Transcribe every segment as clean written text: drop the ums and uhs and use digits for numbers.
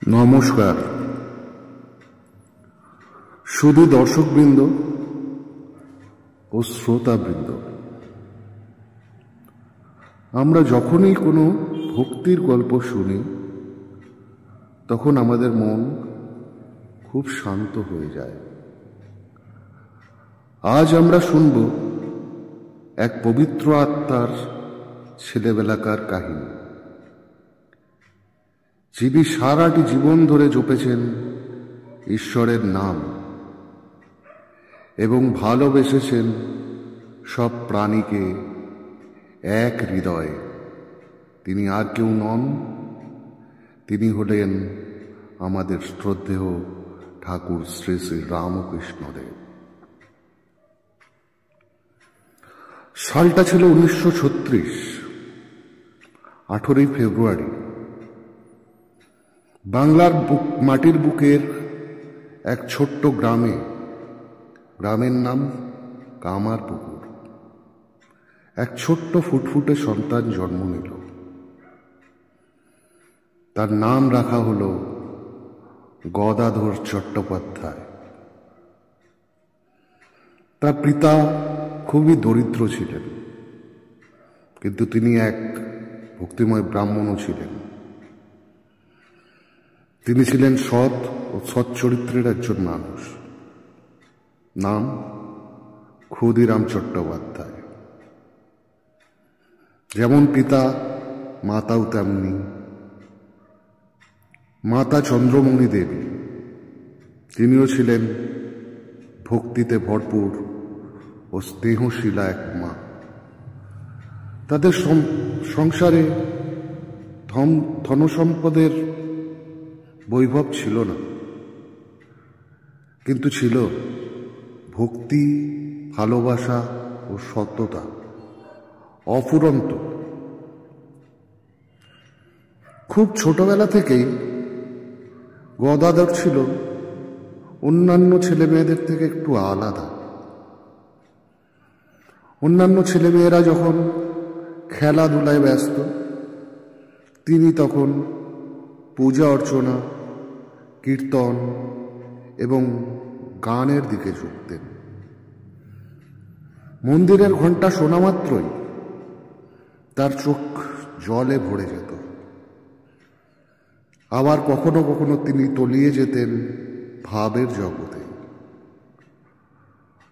নমস্কার শুধু দর্শকবৃন্দ ও শ্রোতাবৃন্দ, আমরা যখনই কোনো ভক্তির গল্প শুনি তখন আমাদের মন খুব শান্ত হয়ে যায়। আজ আমরা শুনব এক পবিত্র আত্মার ছেলেবেলাকার কাহিনী, যিনি সারাটি জীবন ধরে জপেছেন ঈশ্বরের নাম এবং ভালোবেসেছেন সব প্রাণীকে এক হৃদয়ে। তিনি আর কেউ নন, তিনি হলেন আমাদের শ্রদ্ধেয় ঠাকুর শ্রী শ্রী রামকৃষ্ণদেব। সালটা ছিল 1936, 18 ফেব্রুয়ারি। বাংলার মাটির বুকের এক ছোট্ট গ্রামের নাম কামারপুকুর, এক ছোট্ট ফুটফুটে সন্তান জন্ম নিল। তার নাম রাখা হলো গদাধর চট্টোপাধ্যায়। তার পিতা খুবই দরিদ্র ছিলেন, কিন্তু তিনি এক ভক্তিময় ব্রাহ্মণও ছিলেন। তিনি ছিলেন সৎ ও সৎ চরিত্রের একজন মানুষ। নাম ক্ষুদিরাম চট্টোপাধ্যায়। যেমন পিতা, মাতাও তেমনি। মাতা চন্দ্রমণি দেবী, তিনিও ছিলেন ভক্তিতে ভরপুর ও স্নেহশীলা এক মা। তাদের সংসারে ধনসম্পদের বৈভব ছিল না, কিন্তু ছিল ভক্তি, ভালোবাসা ও সততা অফুরন্ত। খুব ছোটবেলা থেকেই গদাধর ছিল অন্যান্য ছেলে মেয়েদের থেকে একটু আলাদা। অন্যান্য ছেলেমেয়েরা যখন খেলাধুলায় ব্যস্ত, তিনি তখন পূজা অর্চনা, কীর্তন এবং গানের দিকে ঝুঁকতেন। মন্দিরের ঘণ্টা শোনা মাত্রই তার চোখ জলে ভরে যেত। আবার কখনো কখনো তিনি তলিয়ে যেতেন ভাবের জগতে।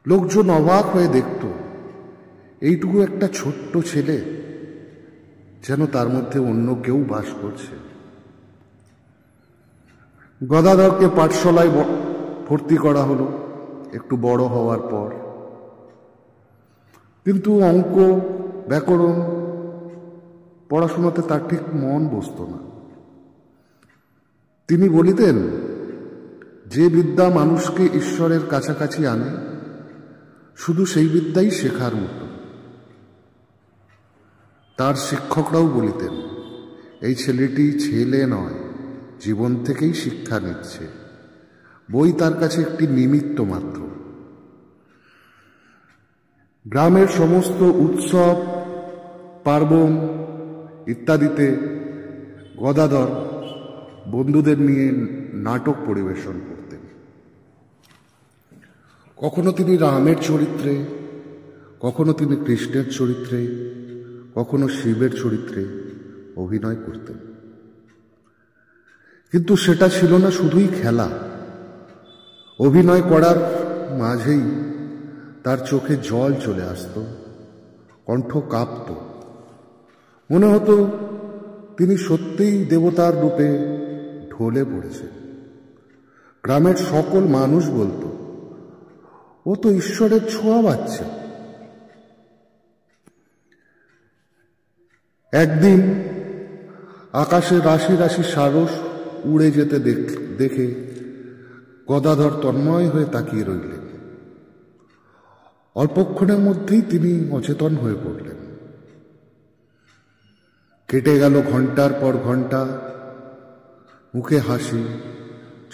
লোকজন অবাক হয়ে দেখত, এইটুকু একটা ছোট্ট ছেলে, যেন তার মধ্যে অন্য কেউ বাস করছে। গদাধরকে পাঠশালায় ভর্তি করা হলো একটু বড় হওয়ার পর, কিন্তু অঙ্ক, ব্যাকরণ পড়াশোনাতে তার ঠিক মন বসত না। তিনি বলিতেন, যে বিদ্যা মানুষকে ঈশ্বরের কাছাকাছি আনে, শুধু সেই বিদ্যাই শেখার মতো। তার শিক্ষকরাও বলিতেন, এই ছেলেটি ছেলে নয়, জীবন থেকেই শিক্ষা নিচ্ছে, বই তার কাছে একটি নিমিত্ত মাত্র। গ্রামের সমস্ত উৎসব, পার্বণ ইত্যাদিতে গদাধর বন্ধুদের নিয়ে নাটক পরিবেশন করতেন। কখনো তিনি রামের চরিত্রে, কখনো তিনি কৃষ্ণের চরিত্রে, কখনো শিবের চরিত্রে অভিনয় করতেন। কিন্তু সেটা ছিল না শুধুই খেলা। অভিনয় করার মাঝেই তার চোখে জল চলে আসত, কণ্ঠ কাঁপত। মনে হতো তিনি সত্যিই দেবতার রূপে ঢলে পড়েছেন। গ্রামের সকল মানুষ বলতো, ও তো ঈশ্বরের ছোঁয়া বাচ্চা। একদিন আকাশে রাশি রাশি সারস উড়ে যেতে দেখে গদাধর তন্ময় হয়ে তাকিয়ে রইলেন। অল্পক্ষণের মধ্যেই তিনি অচেতন হয়ে পড়লেন। কেটে গেল ঘন্টার পর ঘন্টা, মুখে হাসি,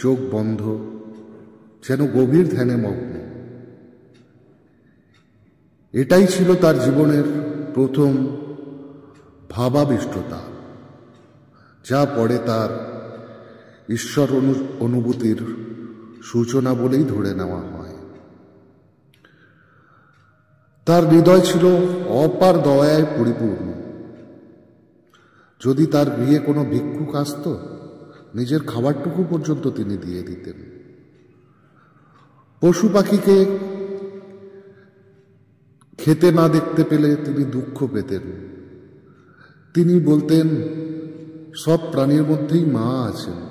চোখ বন্ধ, যেন গভীর ধ্যানে মগ্ন। এটাই ছিল তার জীবনের প্রথম ভাবাবিষ্টতা, যা পরে তার ঈশ্বর অনুভূতির সূচনা বলেই ধরে নেওয়া হয়। তার হৃদয় ছিল অপার দয়ায় পরিপূর্ণ। যদি তার গৃহে কোনো ভিক্ষুক আসত, নিজের খাবারটুকু পর্যন্ত তিনি দিয়ে দিতেন। পশু পাখিকে খেতে না দেখতে পেলে তিনি দুঃখ পেতেন। তিনি বলতেন, সব প্রাণীর মধ্যেই মা আছেন,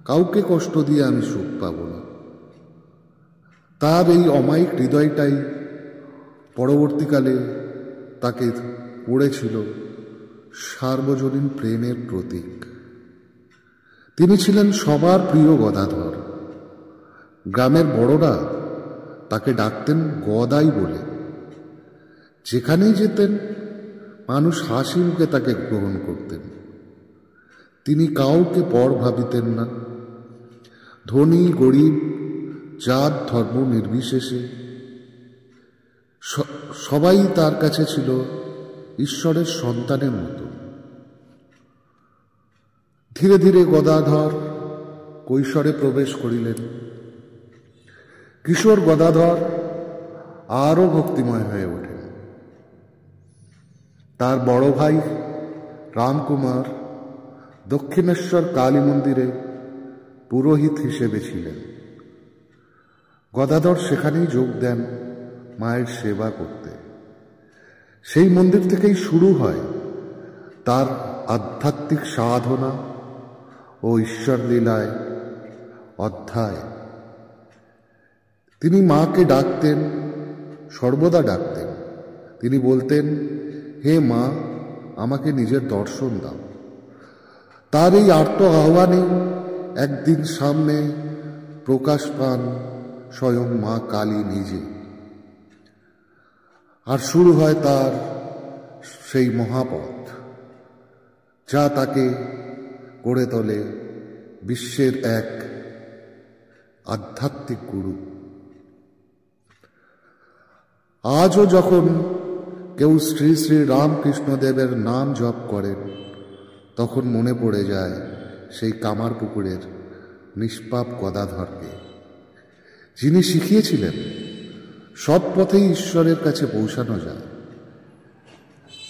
কাউকে কষ্ট দিয়ে আমি সুখ পাব না। তার এই অমায়িক হৃদয়টাই পরবর্তীকালে তাকে পড়েছিল সার্বজনীন প্রেমের প্রতীক। তিনি ছিলেন সবার প্রিয় গদাধর। গ্রামের বড়রা তাকে ডাকতেন গদাই বলে। যেখানেই যেতেন মানুষ হাসি মুখে তাকে গ্রহণ করতেন। তিনি কাউকে পর ভাবিতেন না। ধনী গরিব, জাত ধর্ম নির্বিশেষে সবাই তার কাছে ছিল ঈশ্বরের সন্তানের মতো। ধীরে ধীরে গদাধর কৈশোরে প্রবেশ করিলেন। কিশোর গদাধর আরও ভক্তিময় হয়ে ওঠেন। তার বড় ভাই রামকুমার দক্ষিণেশ্বর কালী মন্দিরে পুরোহিত হিসেবে ছিলেন। গদাধর সেখানেই যোগ দেন মায়ের সেবা করতে। সেই মন্দির থেকেই শুরু হয় তার আধ্যাত্মিক সাধনা ও ঈশ্বর লীলায় অধ্যায়। তিনি মাকে ডাকতেন, সর্বদা ডাকতেন। তিনি বলতেন, হে মা, আমাকে নিজের দর্শন দাও। তার এই আর্ত আহ্বানে একদিন সামনে প্রকাশ পান স্বয়ং মা কালী নিজে। আর শুরু হয় তার সেই মহাপথ, যা তাকে করে তোলে বিশ্বের এক আধ্যাত্মিক গুরু। আজও যখন কেউ শ্রী শ্রী রামকৃষ্ণদেবের নাম জপ করেন, তখন মনে পড়ে যায় সেই কামারপুকুরের নিষ্পাপ গদাধরকে, যিনি শিখিয়েছিলেন সব পথেই ঈশ্বরের কাছে পৌঁছানো যায়।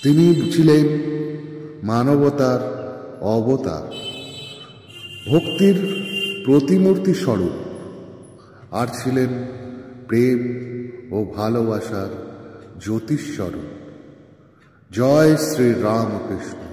তিনি ছিলেন মানবতার অবতার, ভক্তির প্রতিমূর্তি স্বরূপ, আর ছিলেন প্রেম ও ভালোবাসার জ্যোতিস্বরূপ। জয় শ্রী রামকৃষ্ণ।